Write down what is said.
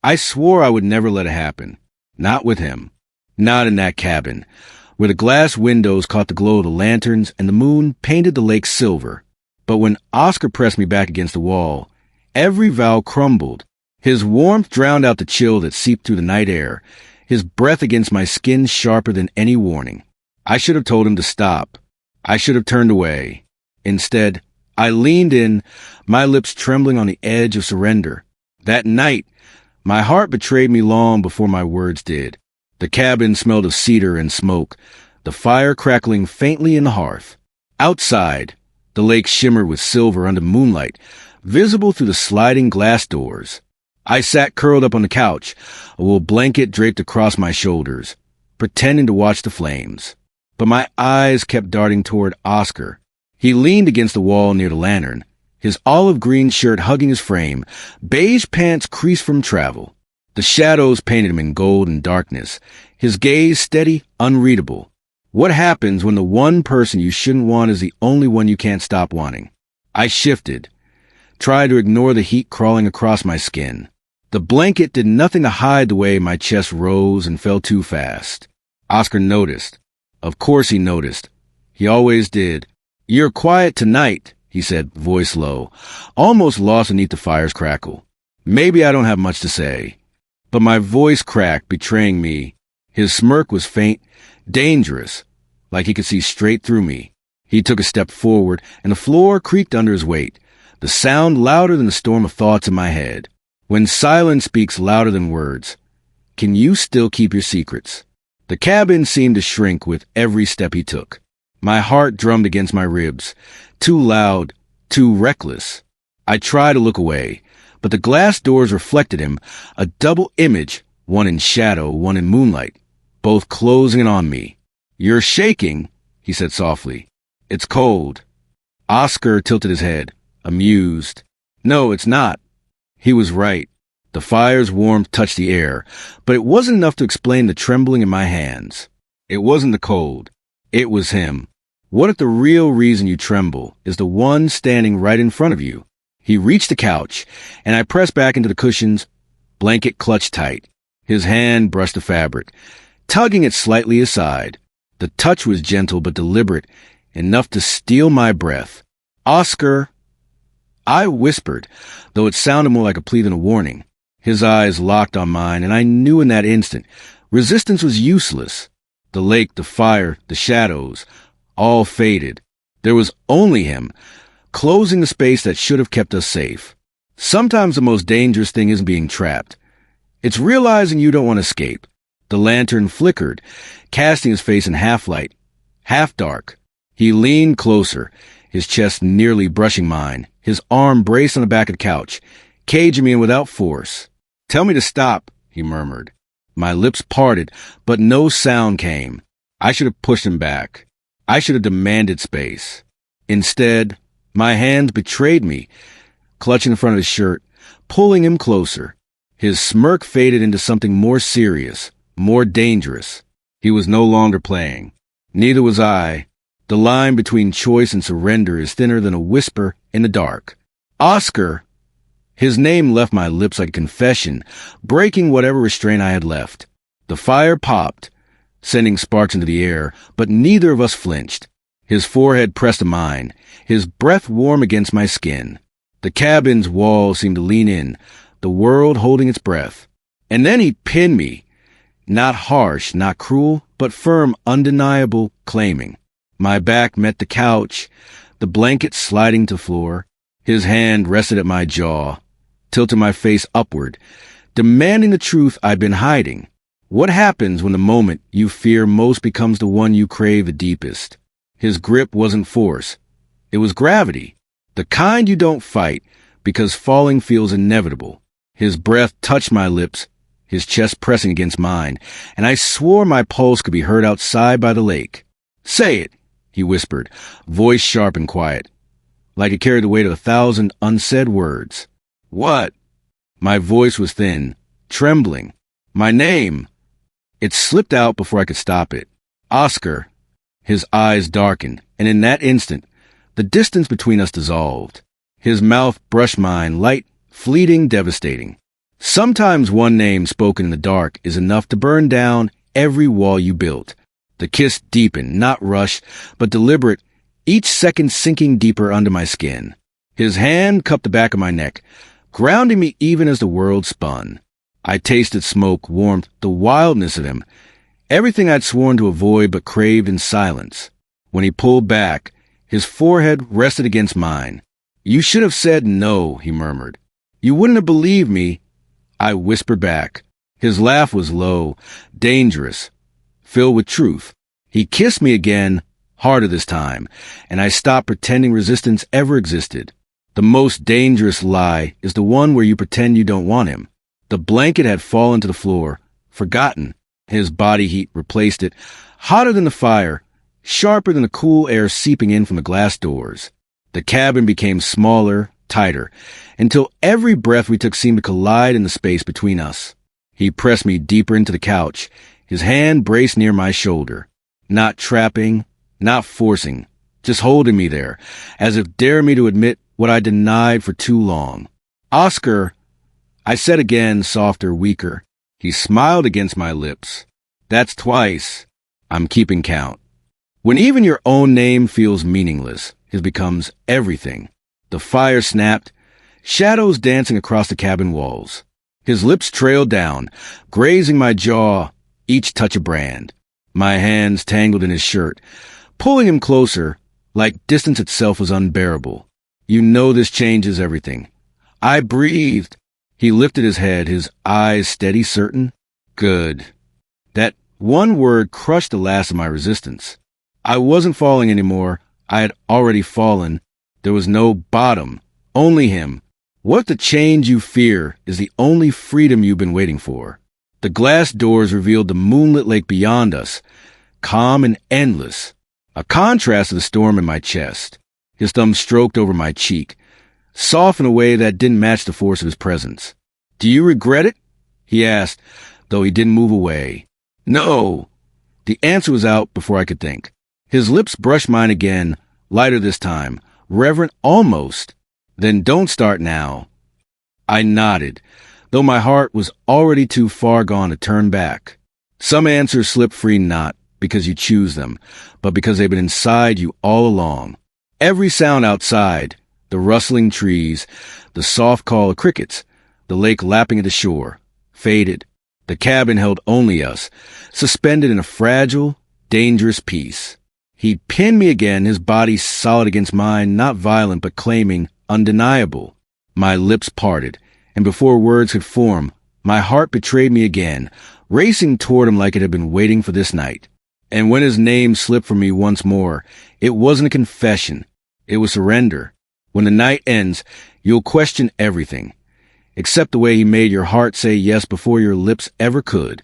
I swore I would never let it happen. Not with him. Not in that cabin, where the glass windows caught the glow of the lanterns and the moon painted the lake silver. But when Oscar pressed me back against the wall, every vow crumbled. His warmth drowned out the chill that seeped through the night air, his breath against my skin sharper than any warning. I should have told him to stop. I should have turned away. Instead, I leaned in, my lips trembling on the edge of surrender. That night, my heart betrayed me long before my words did. The cabin smelled of cedar and smoke, the fire crackling faintly in the hearth. Outside, the lake shimmered with silver under moonlight, visible through the sliding glass doors. I sat curled up on the couch, a wool blanket draped across my shoulders, pretending to watch the flames. But my eyes kept darting toward Oscar. He leaned against the wall near the lantern, his olive green shirt hugging his frame, beige pants creased from travel. The shadows painted him in gold and darkness, his gaze steady, unreadable. What happens when the one person you shouldn't want is the only one you can't stop wanting? I shifted, tried to ignore the heat crawling across my skin. The blanket did nothing to hide the way my chest rose and fell too fast. Oscar noticed. Of course he noticed. He always did. "You're quiet tonight," he said, voice low, almost lost beneath the fire's crackle. Maybe I don't have much to say. But my voice cracked, betraying me. His smirk was faint, dangerous, like he could see straight through me. He took a step forward, and the floor creaked under his weight, the sound louder than the storm of thoughts in my head. When silence speaks louder than words, can you still keep your secrets? The cabin seemed to shrink with every step he took. My heart drummed against my ribs, too loud, too reckless. I tried to look away, but the glass doors reflected him, a double image, one in shadow, one in moonlight, both closing in on me. "You're shaking," he said softly. "It's cold." Oscar tilted his head, amused. "No, it's not." He was right. The fire's warmth touched the air, but it wasn't enough to explain the trembling in my hands. It wasn't the cold. It was him. What if the real reason you tremble is the one standing right in front of you? He reached the couch, and I pressed back into the cushions, blanket clutched tight. His hand brushed the fabric, tugging it slightly aside. The touch was gentle but deliberate, enough to steal my breath. "Oscar," I whispered, though it sounded more like a plea than a warning. His eyes locked on mine, and I knew in that instant resistance was useless. The lake, the fire, the shadows, all faded. There was only him, closing the space that should have kept us safe. Sometimes the most dangerous thing isn't being trapped. It's realizing you don't want to escape. The lantern flickered, casting his face in half light, half dark. He leaned closer, his chest nearly brushing mine, his arm braced on the back of the couch, caging me in without force. "Tell me to stop," he murmured. My lips parted, but no sound came. I should have pushed him back. I should have demanded space. Instead, my hands betrayed me, clutching the front of his shirt, pulling him closer. His smirk faded into something more serious, more dangerous. He was no longer playing. Neither was I. The line between choice and surrender is thinner than a whisper in the dark. "Oscar!" His name left my lips like a confession, breaking whatever restraint I had left. The fire popped, sending sparks into the air, but neither of us flinched. His forehead pressed to mine, his breath warm against my skin. The cabin's walls seemed to lean in, the world holding its breath. And then he pinned me. Not harsh, not cruel, but firm, undeniable, claiming. My back met the couch, the blanket sliding to the floor. His hand rested at my jaw, tilting my face upward, demanding the truth I'd been hiding. What happens when the moment you fear most becomes the one you crave the deepest? His grip wasn't force. It was gravity, the kind you don't fight because falling feels inevitable. His breath touched my lips, his chest pressing against mine, and I swore my pulse could be heard outside by the lake. "Say it," he whispered, voice sharp and quiet, like it carried the weight of 1,000 unsaid words. "What?" My voice was thin, trembling. "My name." It slipped out before I could stop it. "Oscar." His eyes darkened, and in that instant, the distance between us dissolved. His mouth brushed mine, light, fleeting, devastating. Sometimes one name spoken in the dark is enough to burn down every wall you built. The kiss deepened, not rushed, but deliberate, each second sinking deeper under my skin. His hand cupped the back of my neck, grounding me even as the world spun. I tasted smoke, warmth, the wildness of him, everything I'd sworn to avoid but craved in silence. When he pulled back, his forehead rested against mine. "You should have said no," he murmured. "You wouldn't have believed me." I whispered back. His laugh was low, dangerous, filled with truth. He kissed me again, harder this time, and I stopped pretending resistance ever existed. The most dangerous lie is the one where you pretend you don't want him. The blanket had fallen to the floor, forgotten. His body heat replaced it, hotter than the fire, sharper than the cool air seeping in from the glass doors. The cabin became smaller, tighter, until every breath we took seemed to collide in the space between us. He pressed me deeper into the couch, his hand braced near my shoulder. Not trapping, not forcing, just holding me there, as if daring me to admit what I denied for too long. "Oscar," I said again, softer, weaker. He smiled against my lips. "That's twice. I'm keeping count." When even your own name feels meaningless, it becomes everything. The fire snapped, shadows dancing across the cabin walls. His lips trailed down, grazing my jaw, each touch a brand. My hands tangled in his shirt, pulling him closer, like distance itself was unbearable. "You know this changes everything." I breathed. He lifted his head, his eyes steady, certain. "Good." That one word crushed the last of my resistance. I wasn't falling anymore. I had already fallen. There was no bottom, only him. What if the change you fear is the only freedom you've been waiting for? The glass doors revealed the moonlit lake beyond us, calm and endless, a contrast to the storm in my chest. His thumb stroked over my cheek, soft in a way that didn't match the force of his presence. "Do you regret it?" he asked, though he didn't move away. "No." The answer was out before I could think. His lips brushed mine again, lighter this time, reverent almost. "Then don't start now." I nodded, though my heart was already too far gone to turn back. Some answers slip free not because you choose them, but because they've been inside you all along. Every sound outside, the rustling trees, the soft call of crickets, the lake lapping at the shore, faded. The cabin held only us, suspended in a fragile, dangerous peace. He pinned me again, his body solid against mine, not violent but claiming, undeniable. My lips parted, and before words could form, my heart betrayed me again, racing toward him like it had been waiting for this night. And when his name slipped from me once more, it wasn't a confession. It was surrender. When the night ends, you'll question everything, except the way he made your heart say yes before your lips ever could.